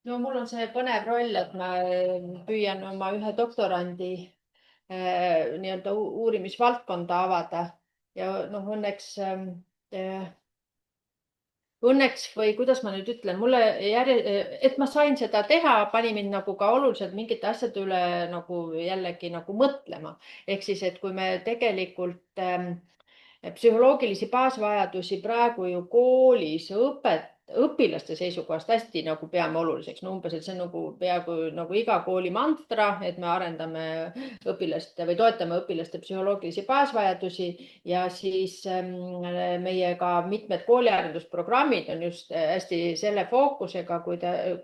No mul on see põnev roll, et ma püüan oma ühe doktorandi nii-öelda uurimisvaldkonda avada ja noh, õnneks või kuidas ma nüüd ütlen, et ma sain seda teha, pani mind nagu ka oluliselt mingite asjade üle nagu jällegi nagu mõtlema. Ehk siis, et kui me tegelikult psühholoogilisi baasvajadusi praegu ju koolis õpilaste seisukohast hästi nagu peame oluliseks. No umbes, et see on nagu peaaegu nagu iga kooli mantra, et me arendame õpilaste või toetame õpilaste psühholoogilisi baasvajadusi ja siis meie ka mitmed kooliarendusprogrammid on just hästi selle fookusega,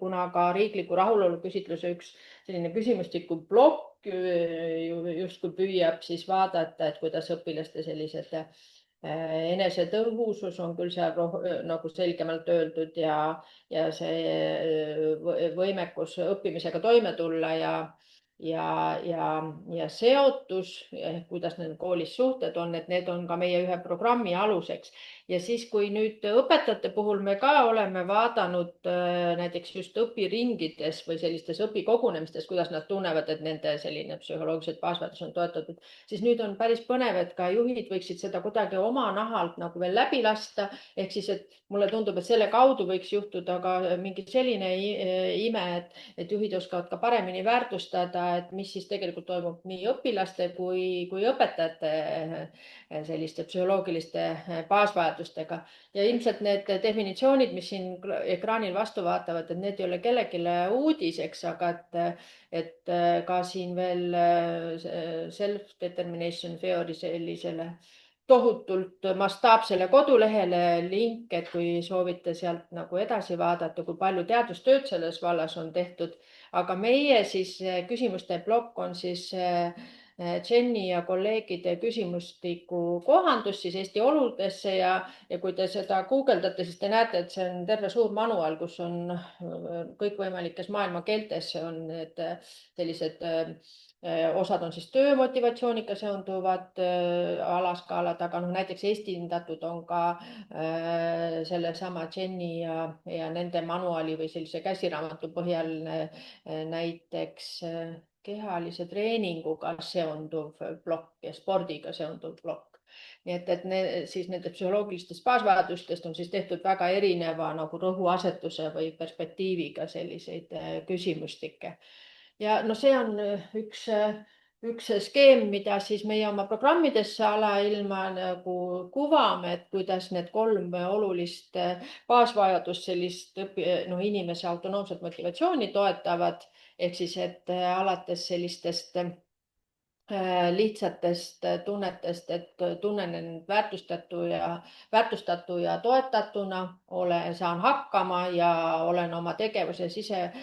kuna ka riikliku rahulolu küsitluse üks selline küsimustiku plokk justkui püüab siis vaadata, et kuidas õpilaste sellised enesetõhusus on küll seal nagu selgemalt öeldud ja see võimekus õppimisega toime tulla ja seotus, kuidas need koolis suhted on, et need on ka meie ühe programmi aluseks. Ja siis, kui nüüd õpetajate puhul me ka oleme vaadanud näiteks just õpiringides või sellistes õpikogunemistes, kuidas nad tunnevad, et nende selline psühholoogilised baasväärtus on toetatud, siis nüüd on päris põnev, et ka juhid võiksid seda kuidagi oma nahalt nagu veel läbi lasta. Ehk siis, et mulle tundub, et selle kaudu võiks juhtuda ka mingi selline ime, et juhid oskavad ka paremini väärtustada, et mis siis tegelikult toimub nii õpilaste kui õpetajate selliste psühholoogiliste baasvajadustega. Ja ilmselt need definitsioonid, mis siin ekraanil vastu vaatavad, et need ei ole kellelegi uudiseks, aga et ka siin veel self-determination theory sellisele tohutult mastaapsele kodulehele link, et kui soovite sealt nagu edasi vaadata, kui palju teadustööd selles vallas on tehtud. Aga meie siis küsimuste plokk on siis Jenny ja kolleegide küsimustiku kohandus siis Eesti oludesse ja kui te seda guugeldate, siis te näete, et see on terve suur manual, kus on kõikvõimalikes maailma keeltes on need sellised osad on siis töömotivatsiooniga seonduvad alaskaalad, aga noh, näiteks esindatud on ka sellesama Jenny ja nende manuali või sellise käsiraamatu põhjal näiteks kehalise treeninguga seonduv plokk ja spordiga seonduv plokk. Nii siis nende psühholoogilistest baasvajadustest on siis tehtud väga erineva nagu rõhuasetuse või perspektiiviga selliseid küsimustikke. Ja no see on üks skeem, mida siis meie oma programmidesse alailma nagu kuvame, et kuidas need kolm olulist baasvajadust sellist inimese autonoomset motivatsiooni toetavad. Ehk siis, et alates sellistest lihtsatest tunnetest, et tunnen end väärtustatu ja toetatuna, saan hakkama ja olen oma tegevuses ise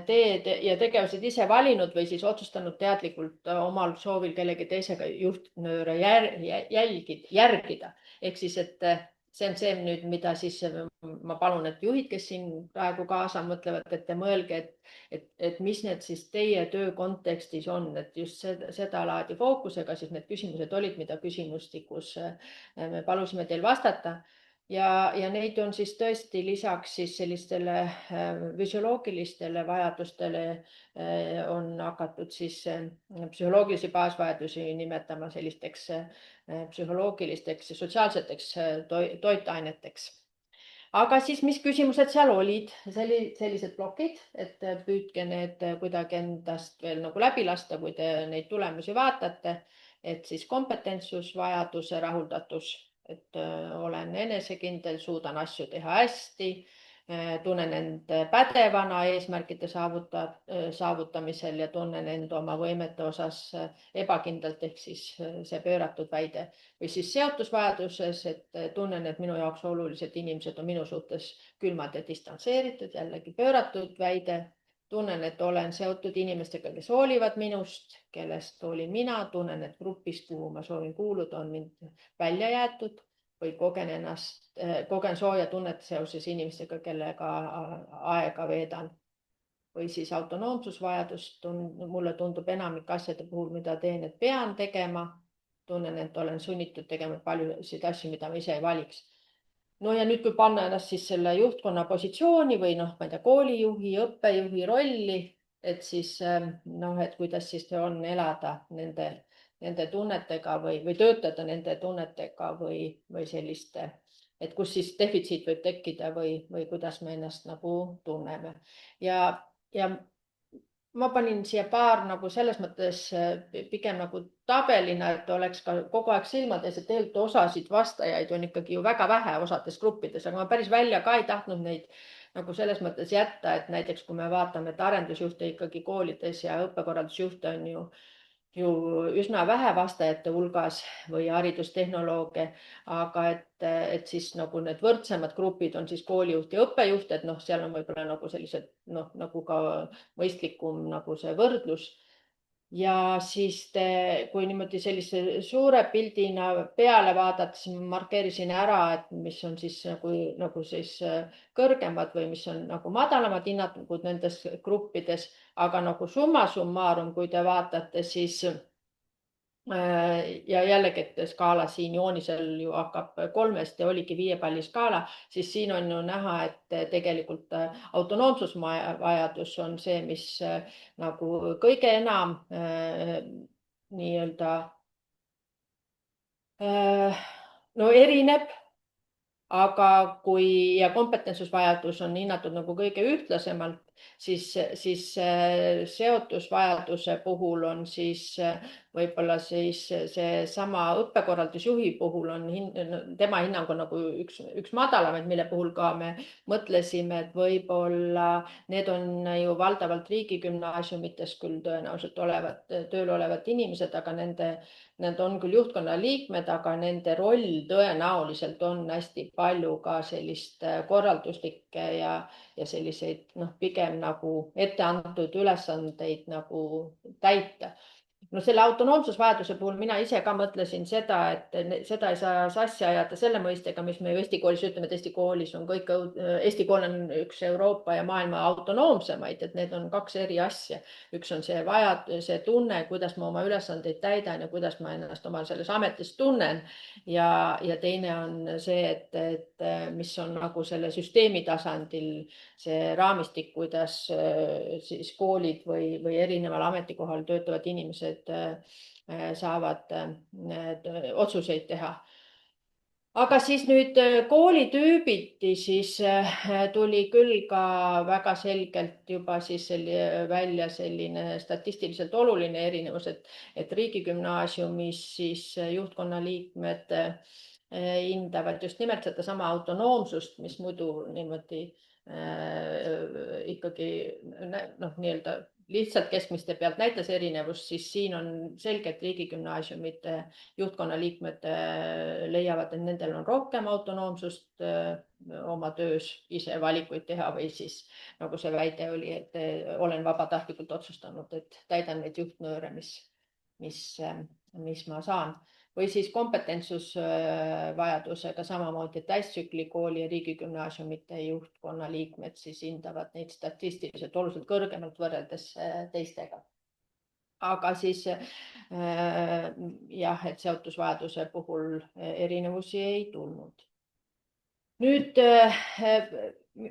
teed ja tegevused ise valinud või siis otsustanud teadlikult omal soovil kellegi teisega juhtnööre järgida. Ehk siis, et see on see nüüd, mida siis ma palun, et juhid, kes siin praegu kaasa mõtlevad, et te mõelge, et mis need siis teie töö kontekstis on, et just seda laadi fookusega siis need küsimused olid, mida küsimustikus me palusime teil vastata. Ja neid on siis tõesti lisaks siis sellistele füsioloogilistele vajadustele on hakatud siis psühholoogilisi baasvajadusi nimetama sellisteks psühholoogilisteks ja sotsiaalseteks toitaineteks. Aga siis, mis küsimused seal olid? Sellised plokid, et püüdke need kuidagi endast veel nagu läbi lasta, kui te neid tulemusi vaatate, et siis kompetentsus, vajaduse rahuldatus, et olen enesekindel, suudan asju teha hästi, tunnen end pädevana eesmärkide saavutamisel ja tunnen end oma võimete osas ebakindlalt, ehk siis see pööratud väide või siis seotusvajaduses, et tunnen, et minu jaoks olulised inimesed on minu suhtes külmad ja distantseeritud, jällegi pööratud väide. Tunnen, et olen seotud inimestega, kes hoolivad minust, kellest hoolin mina, tunnen, et grupist, kuhu ma soovin kuuluda, on mind välja jäetud või kogen sooja tunnet seoses inimestega, kellega aega veedan. Või siis autonoomsusvajadust, mulle tundub enamik asjade puhul, mida teen, et pean tegema. Tunnen, et olen sunnitud tegema paljusid asju, mida ma ise ei valiks. no ja nüüd, kui panna ennast siis selle juhtkonna positsiooni või noh, ma ei tea, koolijuhi, õppejuhi rolli, et siis noh, et kuidas siis on elada nende tunnetega või töötada nende tunnetega või selliste, et kus siis defitsiit võib tekkida või kuidas me ennast nagu tunneme. Ja ma panin siia paar nagu selles mõttes pigem nagu tabelina, et oleks ka kogu aeg silmades, et tegelikult osasid vastajaid on ikkagi ju väga vähe osades gruppides, aga ma päris välja ka ei tahtnud neid nagu selles mõttes jätta, et näiteks kui me vaatame, et arendusjuhte ikkagi koolides ja õppekorraldusjuhte on ju üsna vähe vastajate hulgas või haridustehnolooge, aga et siis nagu need võrdsemad grupid on siis koolijuht ja õppejuht, et noh, seal on võib-olla nagu sellised noh, nagu ka mõistlikum nagu see võrdlus. Ja siis kui niimoodi sellise suure pildina peale vaadata, siis ma markeerisin ära, et mis on siis nagu siis kõrgemad või mis on nagu madalamad hinnangud nendes gruppides, aga nagu summa summarum, kui te vaatate, siis ja jällegi, et skaala siin joonisel ju hakkab 3-st ja oligi 5 palli skaala, siis siin on ju näha, et tegelikult autonoomsusvajadus on see, mis nagu kõige enam nii-öelda no erineb, aga kui ja kompetentsusvajadus on hinnatud nagu kõige ühtlasemalt, siis seotusvajaduse puhul on siis võib-olla siis seesama õppekorraldusjuhi puhul on tema hinnang on nagu üks madalamaid, mille puhul ka me mõtlesime, et võib-olla need on ju valdavalt riigigümnaasiumites küll tõenäoliselt tööl olevad inimesed, aga Need on küll juhtkonna liikmed, aga nende roll tõenäoliselt on hästi palju ka sellist korralduslikke ja selliseid noh, pigem nagu ette antud ülesandeid nagu täita. No selle autonoomsusvajaduse puhul mina ise ka mõtlesin seda, et seda ei saa sassi ajada selle mõistega, mis me ju Eesti koolis ütleme, et Eesti koolis on kõik, Eesti kool on üks Euroopa ja maailma autonoomsemaid, et need on kaks eri asja. Üks on see tunne, kuidas ma oma ülesandeid täidan ja kuidas ma ennast oma selles ametis tunnen. Ja teine on see, et mis on nagu selle süsteemi tasandil see raamistik, kuidas siis koolid või erineval ametikohal töötavad inimesed saavad otsuseid teha. Aga siis nüüd koolitüübiti siis tuli küll ka väga selgelt juba siis välja selline statistiliselt oluline erinevus, et riigigümnaasiumis siis juhtkonna liikmed hindavad just nimelt sedasama autonoomsust, mis muidu niimoodi ikkagi noh, nii-öelda lihtsalt keskmiste pealt näitas erinevust, siis siin on selgelt riigigümnaasiumite juhtkonna liikmed leiavad, et nendel on rohkem autonoomsust oma töös ise valikuid teha või siis nagu see väide oli, et olen vabatahtlikult otsustanud, et täidan neid juhtnööre, mis ma saan. Või siis kompetentsusvajadusega samamoodi täistsükli kooli ja riigigümnaasiumite juhtkonna liikmed siis hindavad neid statistiliselt oluliselt kõrgemalt võrreldes teistega. Aga siis jah, et seotusvajaduse puhul erinevusi ei tulnud. Nüüd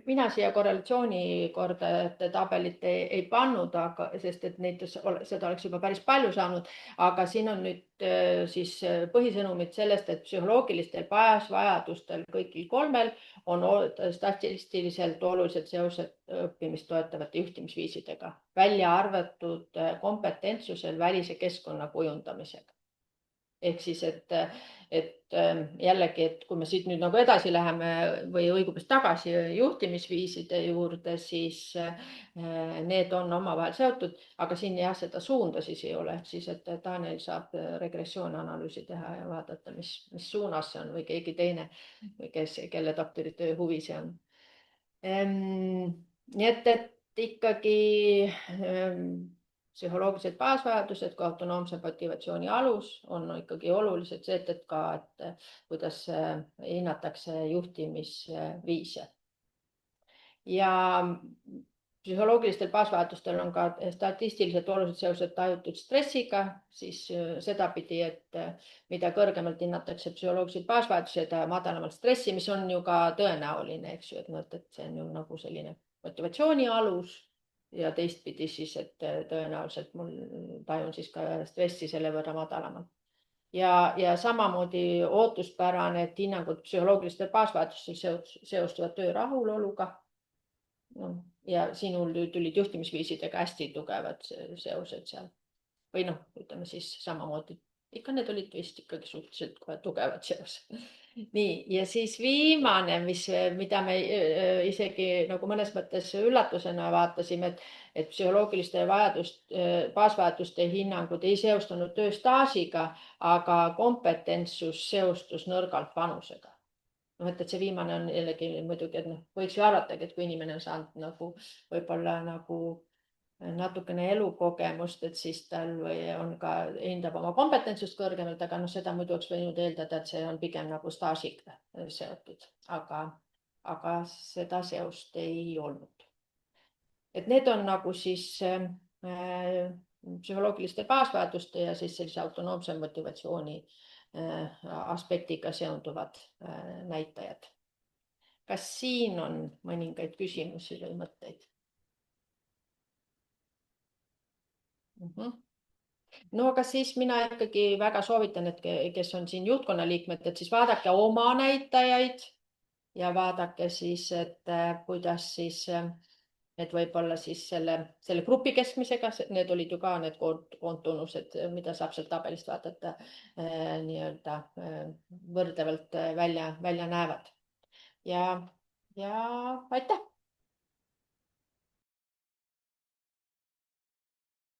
mina siia korrelatsioonikordajate tabelit ei pannud, sest et seda oleks juba päris palju saanud, aga siin on nüüd siis põhisõnumid sellest, et psühholoogilistel baasvajadustel kõigil 3 on statistiliselt olulised seosed õppimist toetavate juhtimisviisidega, välja arvatud kompetentsusel välise keskkonna kujundamisega. Ehk siis, et jällegi, et kui me siit nüüd nagu edasi läheme või õigumist tagasi juhtimisviiside juurde, siis need on omavahel seotud, aga siin jah, seda suunda siis ei ole, siis et Daniel saab regressioonanalüüsi teha ja vaadata, mis suunas see on või keegi teine, kelle doktoritöö huvi see on. Nii et ikkagi psühholoogilised baasvajadused kui autonoomse motivatsiooni alus on ikkagi olulised, see, et ka, et kuidas hinnatakse juhtimisviise. Ja psühholoogilistel baasväärtustel on ka statistiliselt olulised seosed tajutud stressiga, siis sedapidi, et mida kõrgemalt hinnatakse psühholoogilisi baasväärtusi, seda madalamalt stressi, mis on ju ka tõenäoline, eks ju, et see on ju nagu selline motivatsiooni alus ja teistpidi siis, et tõenäoliselt mul tajun siis ka stressi selle võrra madalamalt. Ja samamoodi ootuspärane, et hinnangud psühholoogilistel baasväärtustel seostuvad töö rahuloluga. No, ja sinul tulid juhtimisviisidega hästi tugevad seosed seal. Või noh, ütleme siis samamoodi. Ikka need olid vist ikkagi suhteliselt tugevad seosed. Nii, ja siis viimane, mida me isegi nagu mõnes mõttes üllatusena vaatasime, et psühholoogiliste baasväärtuste hinnangud ei seostunud tööstaažiga, aga kompetentsus seostus nõrgalt vanusega. Et see viimane on jällegi muidugi, et võiks ju arvatagi, et kui inimene on saanud nagu võib-olla nagu natukene elukogemust, et siis tal on ka, hindab oma kompetentsust kõrgemalt, aga seda muidu oleks võinud eeldada, et see on pigem nagu staažiga seotud, aga seda seost ei olnud. Et need on nagu siis psühholoogiliste baasväärtuste ja siis sellise autonoomse motivatsiooni aspektiga seonduvad näitajad. Kas siin on mõningaid küsimusi või mõtteid? No aga siis mina ikkagi väga soovitan, et kes on siin juhtkonna liikmed, et siis vaadake oma näitajaid ja vaadake siis, et kuidas siis, et võib-olla siis selle grupi keskmisega, need olid ju ka need koondtunnused, mida saab sealt tabelist vaadata, nii-öelda võrdlevalt välja näevad. Ja aitäh!